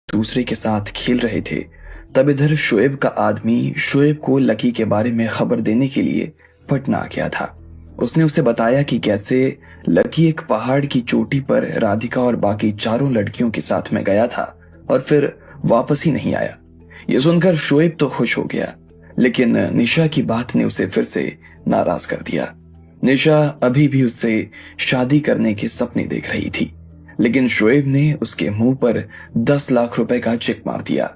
दूसरे के साथ खेल रहे थे, तब इधर शोएब का आदमी शोएब को लकी के बारे में खबर देने के लिए पटना आ गया था। उसने उसे बताया कि कैसे लकी एक पहाड़ की चोटी पर राधिका और बाकी चारों लड़कियों के साथ में गया था और फिर वापस ही नहीं आया। ये सुनकर शोएब तो खुश हो गया, लेकिन निशा की बात ने उसे फिर से नाराज कर दिया। निशा अभी भी उससे शादी करने के सपने देख रही थी, लेकिन शोएब ने उसके मुंह पर 10 लाख रुपए का चेक मार दिया।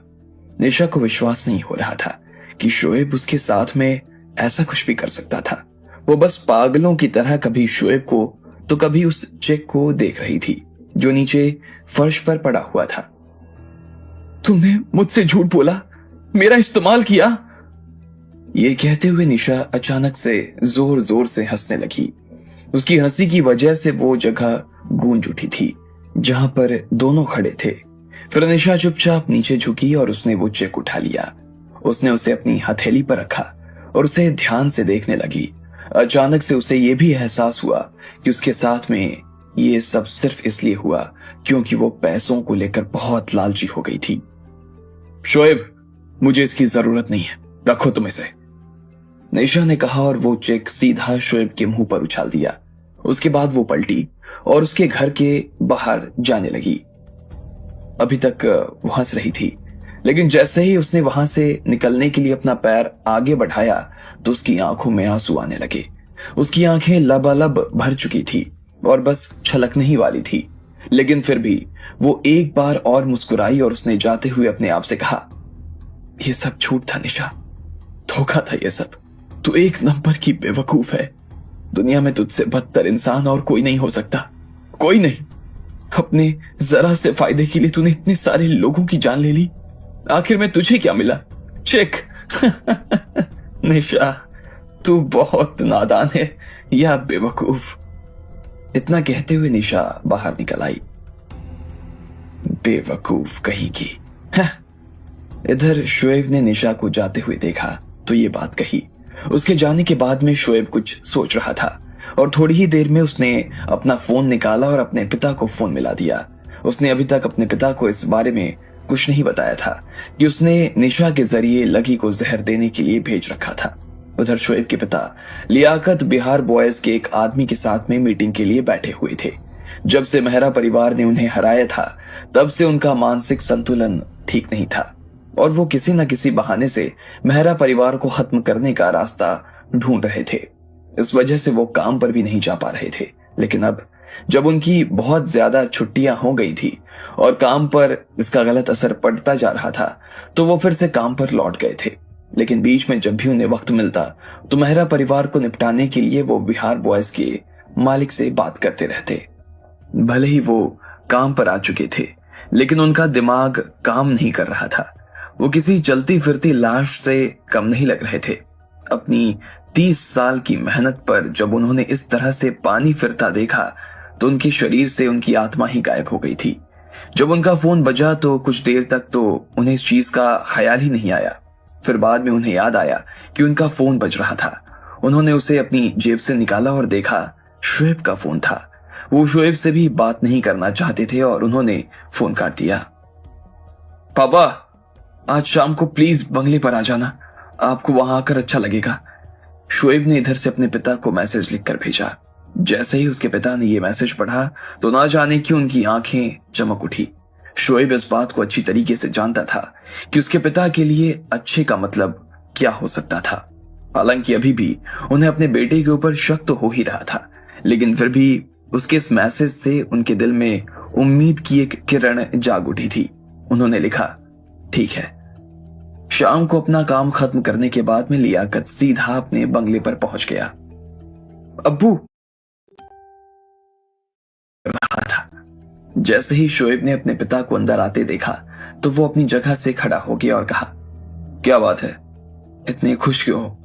निशा को विश्वास नहीं हो रहा था कि शोएब उसके साथ में ऐसा कुछ भी कर सकता था। वो बस पागलों की तरह कभी शोएब को तो कभी उस चेक को देख रही थी जो नीचे फर्श पर पड़ा हुआ था। तुमने मुझसे झूठ बोला, मेरा इस्तेमाल किया। ये कहते हुए निशा अचानक से जोर जोर से हंसने लगी। उसकी हंसी की वजह से वो जगह गूंज उठी थी जहां पर दोनों खड़े थे। फिर निशा चुपचाप नीचे झुकी और उसने वो चेक उठा लिया। उसने उसे अपनी हथेली पर रखा और उसे ध्यान से देखने लगी। अचानक से उसे ये भी एहसास हुआ कि उसके साथ में ये सब सिर्फ इसलिए हुआ क्योंकि वो पैसों को लेकर बहुत लालची हो गई थी। शोएब, मुझे इसकी जरूरत नहीं है, रखो तुम इसे, निशा ने कहा और वो चेक सीधा शोएब के मुंह पर उछाल दिया। उसके बाद वो पलटी और उसके घर के बाहर जाने लगी। अभी तक वो हंस रही थी, लेकिन जैसे ही उसने वहां से निकलने के लिए अपना पैर आगे बढ़ाया तो उसकी आंखों में आंसू आने लगे। उसकी आंखें लबालब भर चुकी थी और बस छलकने ही वाली थी, लेकिन फिर भी वो एक बार और मुस्कुराई और उसने जाते हुए अपने आप से कहा, यह सब झूठ था निशा, धोखा था ये सब। तू एक नंबर की बेवकूफ है। दुनिया में तुझसे बदतर इंसान और कोई नहीं हो सकता, कोई नहीं। अपने जरा से फायदे के लिए तूने इतने सारे लोगों की जान ले ली। आखिर में तुझे क्या मिला? चेक। निशा, तू बहुत नादान है या बेवकूफ। इतना कहते हुए निशा बाहर निकल आई। बेवकूफ कहीं की। इधर शोएब ने निशा को जाते हुए देखा तो ये बात कही। उसके जाने के बाद में शोएब कुछ सोच रहा था और थोड़ी ही देर में उसने अपना फोन निकाला और अपने पिता को फोन मिला दिया। उसने अभी तक अपने पिता को इस बारे में कुछ नहीं बताया था कि उसने निशा के जरिए लकी को जहर देने के लिए भेज रखा था। उधर शोएब के पिता लियाकत बिहार बॉयज के एक आदमी के साथ में मीटिंग के लिए बैठे हुए थे। जब से मेहरा परिवार ने उन्हें हराया था तब से उनका मानसिक संतुलन ठीक नहीं था और वो किसी न किसी बहाने से मेहरा परिवार को खत्म करने का रास्ता ढूंढ रहे थे। इस वजह से वो काम पर भी नहीं जा पा रहे थे। लेकिन अब जब उनकी बहुत ज्यादा छुट्टियां हो गई थी और काम पर इसका गलत असर पड़ता जा रहा था तो वो फिर से काम पर लौट गए थे। लेकिन बीच में जब भी उन्हें वक्त मिलता तो मेहरा परिवार को निपटाने के लिए वो बिहार बॉयज के मालिक से बात करते रहते। भले ही वो काम पर आ चुके थे, लेकिन उनका दिमाग काम नहीं कर रहा था। वो किसी चलती फिरती लाश से कम नहीं लग रहे थे। अपनी 30 साल की मेहनत पर जब उन्होंने इस तरह से पानी फिरता देखा तो उनके शरीर से उनकी आत्मा ही गायब हो गई थी। जब उनका फोन बजा तो कुछ देर तक तो उन्हें इस चीज का ख्याल ही नहीं आया। फिर बाद में उन्हें याद आया कि उनका फोन बज रहा था। उन्होंने उसे अपनी जेब से निकाला और देखा शोएब का फोन था। वो शोएब से भी बात नहीं करना चाहते थे और उन्होंने फोन काट दिया। पापा, आज शाम को प्लीज बंगले पर आ जाना, आपको वहां आकर अच्छा लगेगा। शोएब ने इधर से अपने पिता को मैसेज लिखकर भेजा। जैसे ही उसके पिता ने यह मैसेज पढ़ा तो ना जाने क्यों उनकी आंखें चमक उठी। शोएब इस बात को अच्छी तरीके से जानता था कि उसके पिता के लिए अच्छे का मतलब क्या हो सकता था। हालांकि अभी भी उन्हें अपने बेटे के ऊपर शक तो हो ही रहा था, लेकिन फिर भी उसके इस मैसेज से उनके दिल में उम्मीद की एक किरण जाग उठी थी। उन्होंने लिखा, ठीक है। शाम को अपना काम खत्म करने के बाद में लियाकत सीधा अपने बंगले पर पहुंच गया। अब्बू, रहा था। जैसे ही शोएब ने अपने पिता को अंदर आते देखा तो वो अपनी जगह से खड़ा हो गया और कहा, क्या बात है, इतने खुश क्यों हो?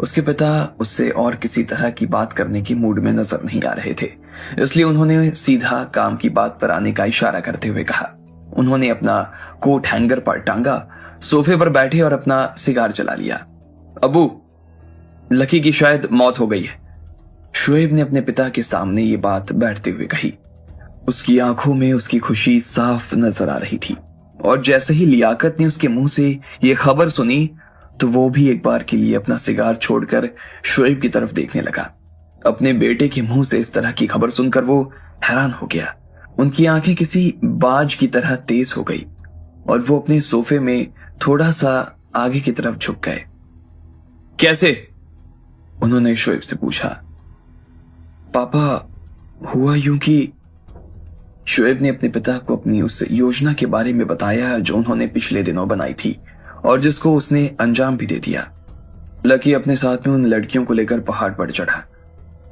उसके पिता उससे और किसी तरह की बात करने के मूड में नजर नहीं आ रहे थे, इसलिए उन्होंने सीधा काम की बात पर आने का इशारा करते हुए कहा। उन्होंने अपना कोट हैंगर पर टांगा, सोफे पर बैठे और अपना सिगार जला लिया। अबू, लकी की शायद मौत हो गई है। शोएब ने अपने पिता के सामने ये बात बैठते हुए कही। उसकी आंखों में उसकी खुशी साफ नजर आ रही थी और जैसे ही लियाकत ने उसके मुंह से ये खबर सुनी तो वो भी एक बार के लिए अपना सिगार छोड़कर शोएब की तरफ देखने लगा। अपने बेटे के मुंह से इस तरह की खबर सुनकर वो हैरान हो गया। उनकी आंखें किसी बाज की तरह तेज हो गई और वो अपने सोफे में थोड़ा सा आगे की तरफ झुक गए। कैसे? उन्होंने शोएब से पूछा। पापा, हुआ यूं कि शोएब ने अपने पिता को अपनी उस योजना के बारे में बताया जो उन्होंने पिछले दिनों बनाई थी और जिसको उसने अंजाम भी दे दिया। लकी अपने साथ में उन लड़कियों को लेकर पहाड़ पर चढ़ा।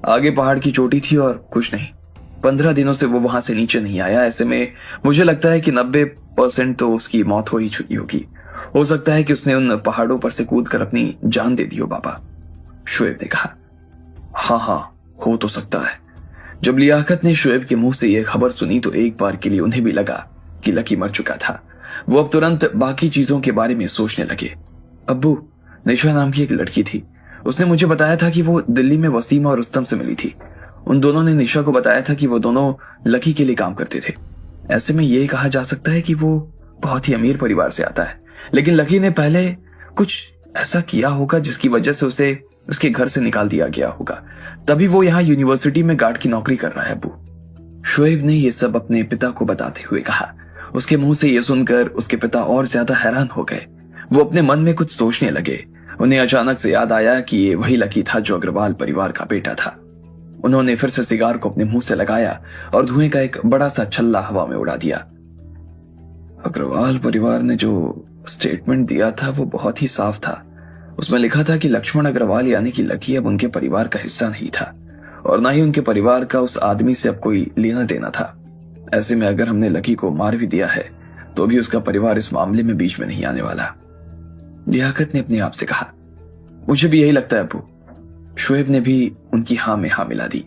आगे पहाड़ की चोटी थी और कुछ नहीं, 15 दिनों से वो वहां से नीचे नहीं आया। ऐसे में मुझे लगता है कि 90% तो उसकी मौत हो ही चुकी होगी। हो सकता है कि उसने उन पहाड़ों पर से कूद कर अपनी जान दे दी हो पापा, शोएब ने कहा। हाँ, हो तो सकता है। जब लियाकत ने शोएब के मुंह से यह खबर सुनी तो एक बार के लिए उन्हें भी लगा कि लकी मर चुका था। वो अब तुरंत बाकी चीजों के बारे में सोचने लगे। अब्बू, निशा नाम की एक लड़की थी, उसने मुझे बताया था कि वो दिल्ली में वसीम और रुस्तम से मिली थी। उन दोनों ने निशा को बताया था कि वो दोनों लकी के लिए काम करते थे। ऐसे में यह कहा जा सकता है कि वो बहुत ही अमीर परिवार से आता है, लेकिन लकी ने पहले कुछ ऐसा किया होगा जिसकी वजह से उसे उसके घर से निकाल दिया गया होगा। तभी वो यहाँ यूनिवर्सिटी में गार्ड की नौकरी कर रहा है। अब्बू, शोएब ने यह सब अपने पिता को बताते हुए कहा। उसके मुंह से यह सुनकर उसके पिता और ज्यादा हैरान हो गए। वो अपने मन में कुछ सोचने लगे। उन्हें अचानक से याद आया कि ये वही लकी था जो अग्रवाल परिवार का बेटा था। उन्होंने फिर से सिगार को अपने मुंह से लगाया और धुएं का एक बड़ा सा छल्ला हवा में उड़ा दिया। अग्रवाल परिवार ने जो स्टेटमेंट दिया था वो बहुत ही साफ था। उसमें लिखा था कि लक्ष्मण अग्रवाल यानी कि लकी अब उनके परिवार का हिस्सा नहीं था और ना ही उनके परिवार का उस आदमी से अब कोई लेना देना था। ऐसे में अगर हमने लकी को मार भी दिया है तो भी उसका परिवार इस मामले में बीच में नहीं आने वाला, लियाकत ने अपने आप से कहा। मुझे भी यही लगता है अब्बू, शोएब ने भी उनकी हाँ में हाँ मिला दी।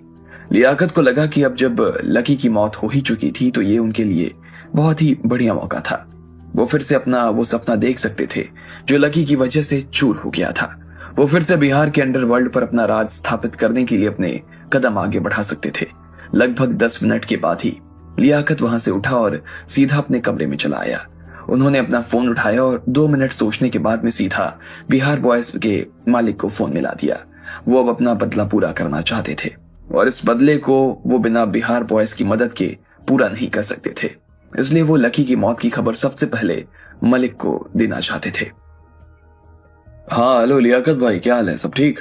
लियाकत को लगा कि अब जब लकी की मौत हो ही चुकी थी तो ये उनके लिए बहुत ही बढ़िया मौका था। वो फिर से अपना वो सपना देख सकते थे जो लकी की वजह से चूर हो गया था। वो फिर से बिहार के अंडरवर्ल्ड पर अपना राज स्थापित करने के लिए अपने कदम आगे बढ़ा सकते थे। लगभग 10 मिनट के बाद ही लियाकत वहां से उठा और सीधा अपने कमरे में चला आया। उन्होंने अपना फोन उठाया और 2 मिनट सोचने के बाद में सीधा बिहार बॉयज के मालिक को फोन मिला दिया। वो अब अपना बदला पूरा करना चाहते थे और इस बदले को वो बिना बिहार बॉयज की मदद के पूरा नहीं कर सकते थे। इसलिए वो लकी की मौत की खबर सबसे पहले मलिक को देना चाहते थे। हाँ, हेलो लियाकत भाई, क्या हाल है? सब ठीक?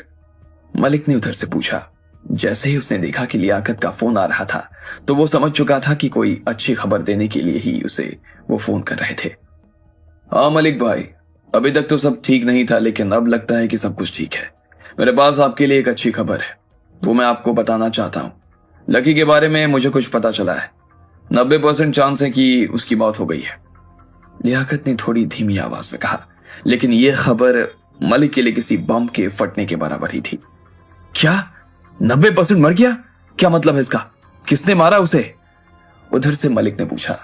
मलिक ने उधर से पूछा। जैसे ही उसने देखा कि लियाकत का फोन आ रहा था तो वो समझ चुका था कि कोई अच्छी खबर देने के लिए ही उसे वो फोन कर रहे थे। हाँ मलिक भाई, अभी तक तो सब ठीक नहीं था लेकिन अब लगता है कि सब कुछ ठीक है। मेरे पास आपके लिए एक अच्छी खबर है, वो मैं आपको बताना चाहता हूँ। लकी के बारे में मुझे कुछ पता चला है। 90% चांस है कि उसकी मौत हो गई है, लियाकत ने थोड़ी धीमी आवाज में कहा। लेकिन यह खबर मलिक के लिए किसी बम के फटने के बराबर ही थी। क्या 90% मर गया? क्या मतलब है इसका? किसने मारा उसे? उधर से मलिक ने पूछा।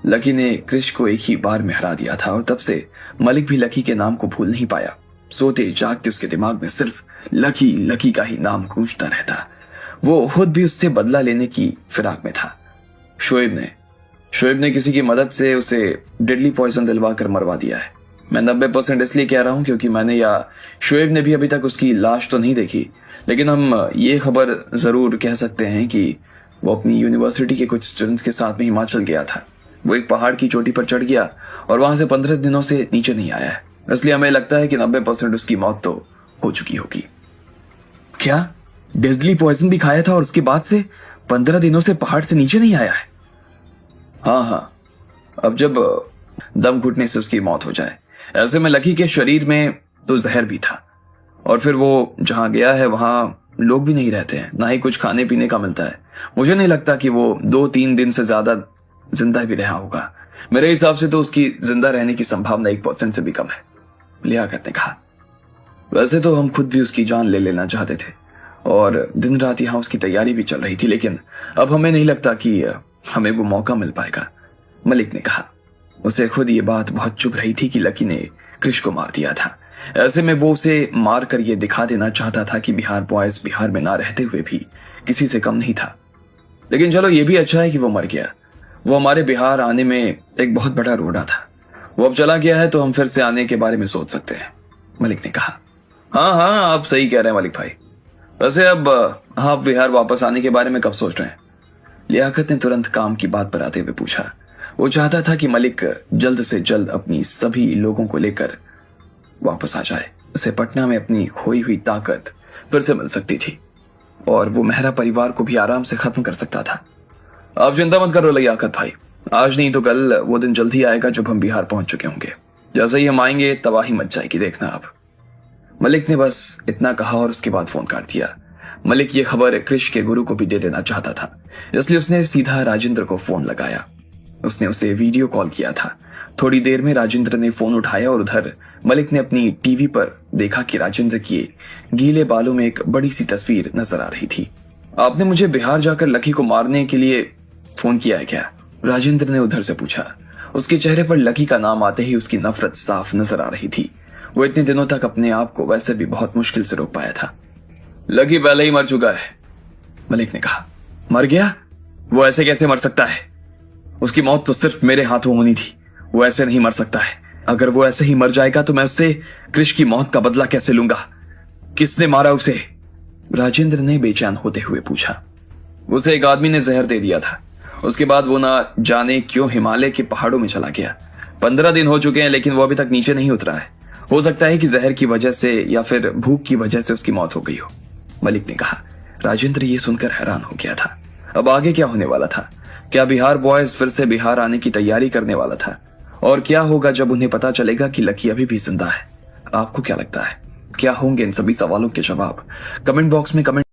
लकी ने क्रिश को एक ही बार में हरा दिया था और तब से मलिक भी लकी के नाम को भूल नहीं पाया। सोते जागते उसके दिमाग में सिर्फ लकी लकी का ही नाम गूंजता रहता। वो खुद भी उससे बदला लेने की फिराक में था। शोएब ने किसी की मदद से उसे डेडली पॉइजन दिलवा कर मरवा दिया है। मैं 90% इसलिए कह रहा हूं क्योंकि मैंने या शोएब ने भी अभी तक उसकी लाश तो नहीं देखी, लेकिन हम ये खबर जरूर कह सकते हैं कि वो अपनी यूनिवर्सिटी के कुछ स्टूडेंट्स के साथ में हिमाचल गया था। वो एक पहाड़ की चोटी पर चढ़ गया और वहां से 15 दिनों से नीचे नहीं आया है। इसलिए हमें लगता है कि 90% उसकी मौत तो हो चुकी होगी। क्या डेडली पॉइजन भी खाया था और उसके बाद से 15 दिनों से पहाड़ से नीचे नहीं आया है? हाँ, अब जब दम घुटने से उसकी मौत हो जाए। ऐसे में लकी के शरीर में तो जहर भी था और फिर वो जहां गया है वहां लोग भी नहीं रहते हैं, ना ही कुछ खाने पीने का मिलता है। मुझे नहीं लगता कि वो 2-3 दिन से ज्यादा जिंदा भी रहा होगा। मेरे हिसाब से तो उसकी जिंदा रहने की संभावना 1% से भी कम है, लियाकत ने कहा। वैसे तो हम खुद भी उसकी जान ले लेना चाहते थे और दिन रात यहां उसकी तैयारी भी चल रही थी, लेकिन अब हमें नहीं लगता कि हमें वो मौका मिल पाएगा, मलिक ने कहा। उसे खुद ये बात बहुत चुभ रही थी कि लकी ने क्रिश को मार दिया था। ऐसे में वो उसे मार कर ये दिखा देना चाहता था कि बिहार बॉयज बिहार में ना रहते हुए भी किसी से कम नहीं था। लेकिन चलो ये भी अच्छा है कि वो मर गया। वो हमारे बिहार आने में एक बहुत बड़ा रोड़ा था। वो अब चला गया है तो हम फिर से आने के बारे में सोच सकते हैं, मलिक ने कहा। हाँ हाँ, आप सही कह रहे हैं मलिक भाई। वैसे अब आप बिहार वापस आने के बारे में कब सोच रहे हैं? लियाकत ने तुरंत काम की बात पर आते हुए पूछा। वो चाहता था कि मलिक जल्द से जल्द अपनी सभी लोगों को लेकर वापस आ जाए। उसे पटना में अपनी खोई हुई ताकत फिर से मिल सकती थी और वो मेहरा परिवार को भी आराम से खत्म कर सकता था। आप चिंता मत करो लियाकत भाई, आज नहीं तो कल वो दिन जल्द ही आएगा जब हम बिहार पहुंच चुके होंगे। जैसे ही हम आएंगे तबाही मच जाएगी, देखना आप। मलिक ने बस इतना कहा और उसके बाद फोन काट दिया। मलिक ये खबर कृष के गुरु को भी दे देना चाहता था, इसलिए उसने सीधा राजेंद्र को फोन लगाया। उसने उसे वीडियो कॉल किया था। थोड़ी देर में राजेंद्र ने फोन उठाया और उधर मलिक ने अपनी टीवी पर देखा कि राजेंद्र के गीले बालों में एक बड़ी सी तस्वीर नजर आ रही थी। आपने मुझे बिहार जाकर लकी को मारने के लिए फोन किया है क्या? राजेंद्र ने उधर से पूछा। उसके चेहरे पर लकी का नाम आते ही उसकी नफरत साफ नजर आ रही थी। वो इतने दिनों तक अपने आप को वैसे भी बहुत मुश्किल से रोक पाया था। लकी पहले ही मर चुका है, मलिक ने कहा। मर गया? वो ऐसे कैसे मर सकता है? उसकी मौत तो सिर्फ मेरे हाथों होनी थी। वो ऐसे नहीं मर सकता है। अगर वो ऐसे ही मर जाएगा तो मैं उससे कृष की मौत का बदला कैसे लूंगा? किसने मारा उसे? राजेंद्र ने बेचैन होते हुए पूछा। उसे एक आदमी ने जहर दे दिया था। उसके बाद वो ना जाने क्यों हिमालय के पहाड़ों में चला गया। 15 दिन हो चुके हैं लेकिन वो अभी तक नीचे नहीं उतरा है। हो सकता है कि जहर की वजह से या फिर भूख की वजह से उसकी मौत हो गई हो, मलिक ने कहा। राजेंद्र ये सुनकर हैरान हो गया था। अब आगे क्या होने वाला था? क्या बिहार बॉयज फिर से बिहार आने की तैयारी करने वाला था? और क्या होगा जब उन्हें पता चलेगा कि लकी अभी भी जिंदा है? आपको क्या लगता है? क्या होंगे इन सभी सवालों के जवाब? कमेंट बॉक्स में कमेंट